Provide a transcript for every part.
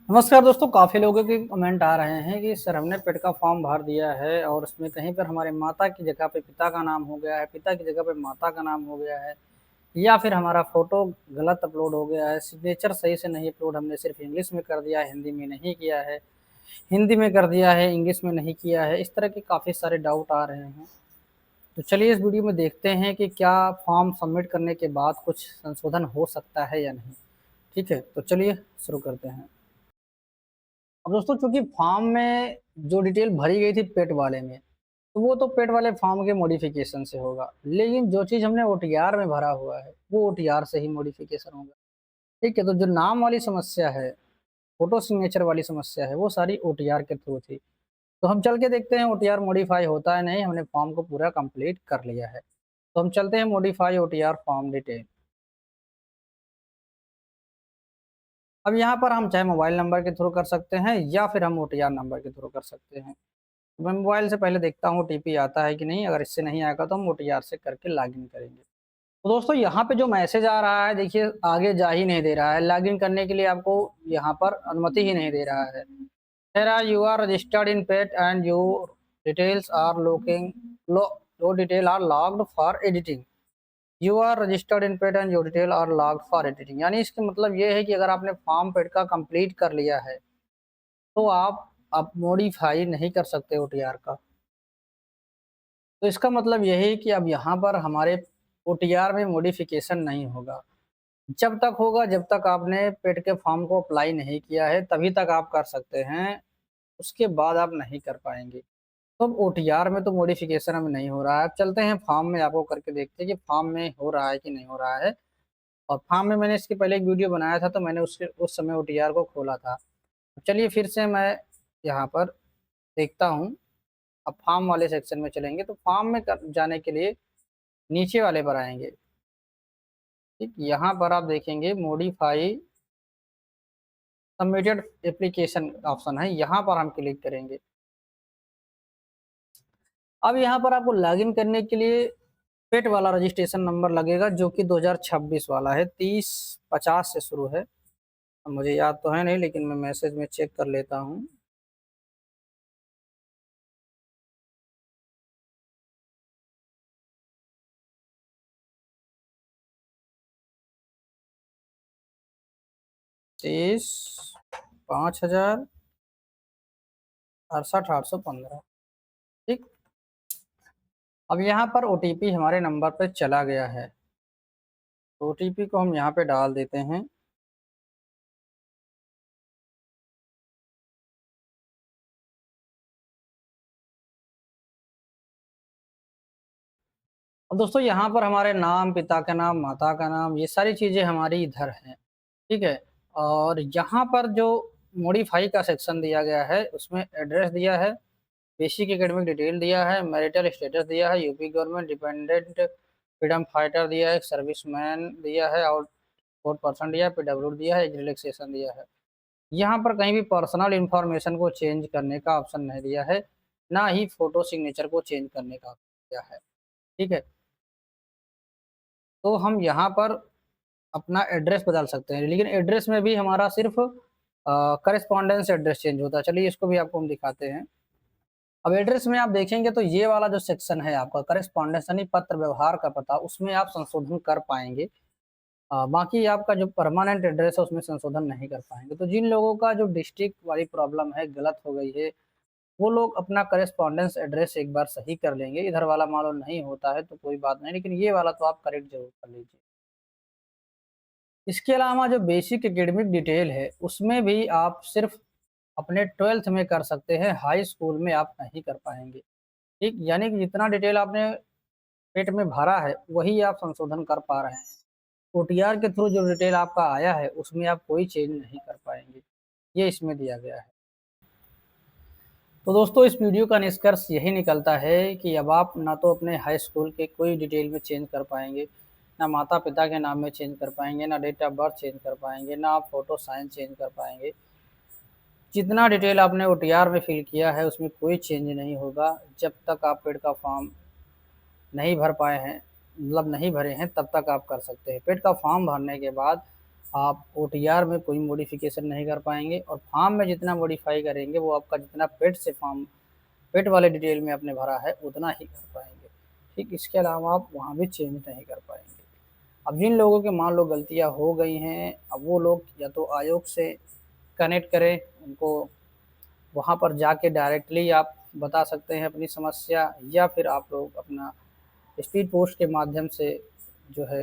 नमस्कार दोस्तों, काफ़ी लोगों के कमेंट आ रहे हैं कि सर हमने पेट का फॉर्म भर दिया है और उसमें कहीं पर हमारे माता की जगह पे पिता का नाम हो गया है, पिता की जगह पे माता का नाम हो गया है या फिर हमारा फ़ोटो गलत अपलोड हो गया है, सिग्नेचर सही से नहीं अपलोड हमने सिर्फ़ इंग्लिश में कर दिया है, हिंदी में नहीं किया है, हिंदी में कर दिया है, इंग्लिश में नहीं किया है। इस तरह के काफ़ी सारे डाउट आ रहे हैं। तो चलिए इस वीडियो में देखते हैं कि क्या फॉर्म सबमिट करने के बाद कुछ संशोधन हो सकता है या नहीं। ठीक है, तो चलिए शुरू करते हैं। अब दोस्तों चूँकि फॉर्म में जो डिटेल भरी गई थी पेट वाले में, तो वो तो पेट वाले फॉर्म के मॉडिफ़िकेशन से होगा। लेकिन जो चीज़ हमने ओटीआर में भरा हुआ है, वो ओटीआर से ही मॉडिफ़िकेशन होगा। ठीक है, तो जो नाम वाली समस्या है, फ़ोटो सिग्नेचर वाली समस्या है, वो सारी ओटीआर के थ्रू थी। तो हम चल के देखते हैं ओटीआर मॉडिफ़ाई होता है नहीं, हमने फॉर्म को पूरा कंप्लीट कर लिया है। तो हम चलते हैं मॉडिफ़ाई ओटीआर फॉर्म डिटेल। अब यहाँ पर हम चाहे मोबाइल नंबर के थ्रू कर सकते हैं या फिर हम ओटीआर नंबर के थ्रू कर सकते हैं। मैं मोबाइल से पहले देखता हूँ ओटीपी आता है कि नहीं, अगर इससे नहीं आएगा तो हम ओटीआर से करके लॉगिन करेंगे। तो दोस्तों यहाँ पे जो मैसेज आ रहा है देखिए आगे जा ही नहीं दे रहा है, लॉगिन करने के लिए आपको यहाँ पर अनुमति ही नहीं दे रहा है। Here you are registered in PET and your details are your detail are logged for editing. You are registered in PET and your detail are logged for editing। यानी इसका मतलब ये है कि अगर आपने फॉर्म पेट का कंप्लीट कर लिया है तो आप अब मॉडिफाई नहीं कर सकते ओटीआर का। तो इसका मतलब यही है कि अब यहाँ पर हमारे ओटीआर में मॉडिफिकेशन नहीं होगा। जब तक होगा जब तक आपने पेट के फॉर्म को अप्लाई नहीं किया है तभी तक आप कर सकते हैं, उसके बाद आप नहीं कर पाएँगे। तो अब ओटीआर में तो मॉडिफिकेशन अब नहीं हो रहा है। अब चलते हैं फॉर्म में आपको करके देखते हैं कि फॉर्म में हो रहा है कि नहीं हो रहा है। और फॉर्म में मैंने इसके पहले एक वीडियो बनाया था तो मैंने उसके उस समय ओटीआर को खोला था। चलिए फिर से मैं यहाँ पर देखता हूँ। अब फॉर्म वाले सेक्शन में चलेंगे तो फॉर्म में कर जाने के लिए नीचे वाले पर आएँगे। ठीक, यहाँ पर आप देखेंगे मॉडिफाई सबमिटेड एप्लीकेशन ऑप्शन है, यहाँ पर हम क्लिक करेंगे। अब यहाँ पर आपको लॉगिन करने के लिए पेट वाला रजिस्ट्रेशन नंबर लगेगा जो कि 2026 वाला है, 3050 से शुरू है। अब मुझे याद तो है नहीं लेकिन मैं मैसेज में चेक कर लेता हूँ। तेईस 5000 68 815। ठीक, अब यहाँ पर ओटीपी हमारे नंबर पे चला गया है, तो ओटीपी को हम यहाँ पे डाल देते हैं। अब दोस्तों यहाँ पर हमारे नाम, पिता का नाम, माता का नाम, ये सारी चीज़ें हमारी इधर हैं, ठीक है? और यहाँ पर जो मॉडिफ़ाई का सेक्शन दिया गया है, उसमें एड्रेस दिया है, बेसिक एकेडमिक डिटेल दिया है, मैरिटल स्टेटस दिया है, UP government dependent freedom fighter दिया है, सर्विसमैन दिया है, आउट पर्सन दिया है, पीडब्ल्यू दिया है, एज रिलैक्सेशन दिया है। यहाँ पर कहीं भी पर्सनल इन्फॉर्मेशन को चेंज करने का ऑप्शन नहीं दिया है, ना ही फ़ोटो सिग्नेचर को चेंज करने का ऑप्शन दिया है, ठीक है? तो हम यहाँ पर अपना एड्रेस बदल सकते हैं, लेकिन एड्रेस में भी हमारा सिर्फ़ कॉरेस्पॉन्डेंस एड्रेस चेंज होता है। चलिए इसको भी आपको हम दिखाते हैं। अब एड्रेस में आप देखेंगे तो ये वाला जो सेक्शन है आपका कॉरेस्पॉन्डेंस यानी पत्र व्यवहार का पता, उसमें आप संशोधन कर पाएँगे। बाकी आपका जो परमानेंट एड्रेस है उसमें संशोधन नहीं कर पाएँगे। तो जिन लोगों का जो डिस्ट्रिक्ट वाली प्रॉब्लम है, गलत हो गई है, वो लोग अपना कॉरेस्पॉन्डेंस एड्रेस एक बार सही कर लेंगे। इधर वाला मान लो नहीं होता है तो कोई बात नहीं, लेकिन ये वाला तो आप करेक्ट ज़रूर कर लीजिए। इसके अलावा जो बेसिक एकेडमिक डिटेल है, उसमें भी आप सिर्फ़ अपने 12th में कर सकते हैं, हाई स्कूल में आप नहीं कर पाएँगे। ठीक, यानी कि जितना डिटेल आपने पेट में भरा है, वही आप संशोधन कर पा रहे हैं। ओटीआर के थ्रू जो डिटेल आपका आया है, उसमें आप कोई चेंज नहीं कर पाएँगे। ये इसमें दिया गया है। तो दोस्तों इस वीडियो का निष्कर्ष यही निकलता है कि अब आप ना तो अपने हाई स्कूल के कोई डिटेल में चेंज कर पाएँगे, ना माता-पिता के नाम में चेंज कर पाएँगे, ना डेट ऑफ बर्थ चेंज कर पाएँगे, ना आप फ़ोटो साइन चेंज कर पाएँगे। जितना डिटेल आपने ओटीआर में फ़िल किया है, उसमें कोई चेंज नहीं होगा, जब तक आप पेड का फॉर्म नहीं भर पाए हैं, मतलब नहीं भरे हैं, तब तक आप कर सकते हैं। पेट का फॉर्म भरने के बाद आप OTR में कोई मॉडिफिकेशन नहीं कर पाएंगे, और फॉर्म में जितना मॉडिफाई करेंगे वो आपका जितना पेट से फॉर्म, पेट वाले डिटेल में आपने भरा है उतना ही कर पाएंगे। ठीक, इसके अलावा आप वहाँ भी चेंज नहीं कर पाएंगे। अब जिन लोगों के मान लो गलतियाँ हो गई हैं, अब वो लोग या तो आयोग से कनेक्ट करें, उनको वहाँ पर जाके डायरेक्टली आप बता सकते हैं अपनी समस्या, या फिर आप लोग अपना स्पीड पोस्ट के माध्यम से जो है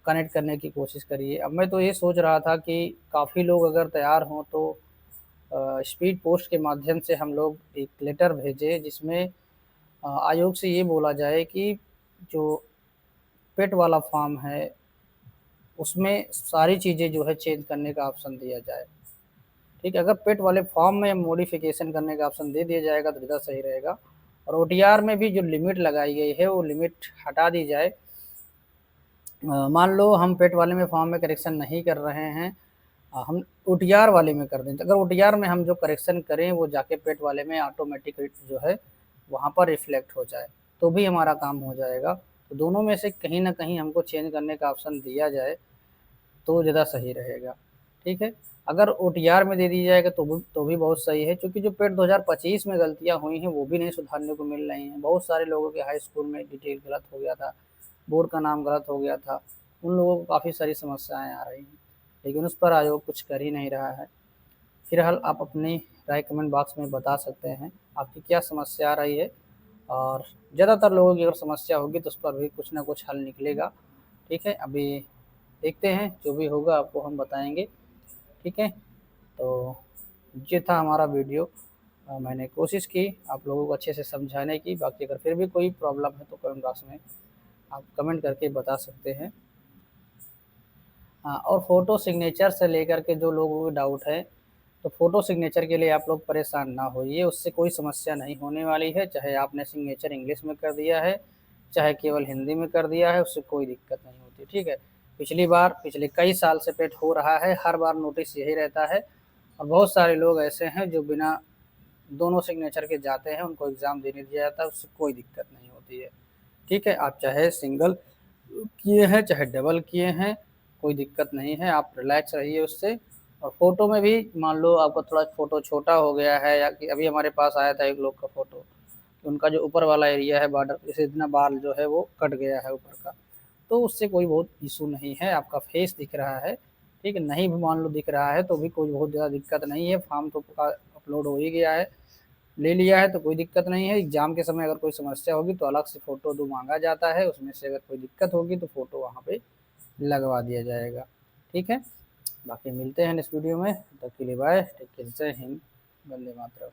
कनेक्ट करने की कोशिश करिए। अब मैं तो ये सोच रहा था कि काफ़ी लोग अगर तैयार हों तो स्पीड पोस्ट के माध्यम से हम लोग एक लेटर भेजें जिसमें आयोग से ये बोला जाए कि जो पेट वाला फॉर्म है उसमें सारी चीज़ें जो है चेंज करने का ऑप्शन दिया जाए। ठीक है, अगर पेट वाले फॉर्म में मॉडिफिकेशन करने का ऑप्शन दे दिया जाएगा तो ज़्यादा सही रहेगा। और OTR में भी जो लिमिट लगाई गई है वो लिमिट हटा दी जाए। मान लो हम पेट वाले में फॉर्म में करेक्शन नहीं कर रहे हैं, हम OTR वाले में कर दें, तो अगर OTR में हम जो करेक्शन करें वो जाके पेट वाले में ऑटोमेटिक जो है वहाँ पर रिफ्लेक्ट हो जाए तो भी हमारा काम हो जाएगा। तो दोनों में से कहीं ना कहीं हमको चेंज करने का ऑप्शन दिया जाए तो ज़्यादा सही रहेगा। ठीक है, अगर OTR में दे दी जाएगा तो भी बहुत सही है, क्योंकि जो पेट 2025 में गलतियाँ हुई हैं वो भी नहीं सुधारने को मिल रही हैं। बहुत सारे लोगों के हाई स्कूल में डिटेल गलत हो गया था, बोर्ड का नाम गलत हो गया था, उन लोगों को काफ़ी सारी समस्याएं आ रही हैं, लेकिन उस पर आयोग कुछ कर ही नहीं रहा है। फिलहाल आप अपनी राय कमेंट बॉक्स में बता सकते हैं आपकी क्या समस्या आ रही है, और ज़्यादातर लोगों की अगर समस्या होगी तो उस पर भी कुछ ना कुछ हल निकलेगा। ठीक है, अभी देखते हैं, जो भी होगा आपको हम बताएंगे। ठीक है, तो ये था हमारा वीडियो। मैंने कोशिश की आप लोगों को अच्छे से समझाने की। बाकी अगर फिर भी कोई प्रॉब्लम है तो कमेंट बॉक्स में आप कमेंट करके बता सकते हैं। हाँ, और फ़ोटो सिग्नेचर से लेकर के जो लोगों को डाउट है, तो फ़ोटो सिग्नेचर के लिए आप लोग परेशान ना होइए, उससे कोई समस्या नहीं होने वाली है। चाहे आपने सिग्नेचर इंग्लिश में कर दिया है, चाहे केवल हिंदी में कर दिया है, उससे कोई दिक्कत नहीं होती। ठीक है, पिछली बार पिछले कई साल से पेट हो रहा है, हर बार नोटिस यही रहता है, और बहुत सारे लोग ऐसे हैं जो बिना दोनों सिग्नेचर के जाते हैं, उनको एग्ज़ाम देने दिया जाता है, उससे कोई दिक्कत नहीं होती है। ठीक है, आप चाहे सिंगल किए हैं चाहे डबल किए हैं, कोई दिक्कत नहीं है, आप रिलैक्स रहिए उससे। और फ़ोटो में भी मान लो आपका थोड़ा फ़ोटो छोटा हो गया है, या कि अभी हमारे पास आया था एक लोग का फ़ोटो, कि उनका जो ऊपर वाला एरिया है बॉर्डर, जैसे इतना बाल जो है वो कट गया है ऊपर का, तो उससे कोई बहुत इशू नहीं है, आपका फेस दिख रहा है। ठीक है, नहीं भी मान लो दिख रहा है तो भी कोई बहुत ज़्यादा दिक्कत नहीं है, फॉर्म तो अपलोड हो ही गया है, ले लिया है तो कोई दिक्कत नहीं है। एग्ज़ाम के समय अगर कोई समस्या होगी तो अलग से फ़ोटो 2 माँगा जाता है, उसमें से अगर कोई दिक्कत होगी तो फ़ोटो वहाँ पे लगवा दिया जाएगा। ठीक है, बाकी मिलते हैं नेक्स्ट वीडियो में, तब तक के लिए बाय, टेक केयर, जय हिंद, वंदे मातरम।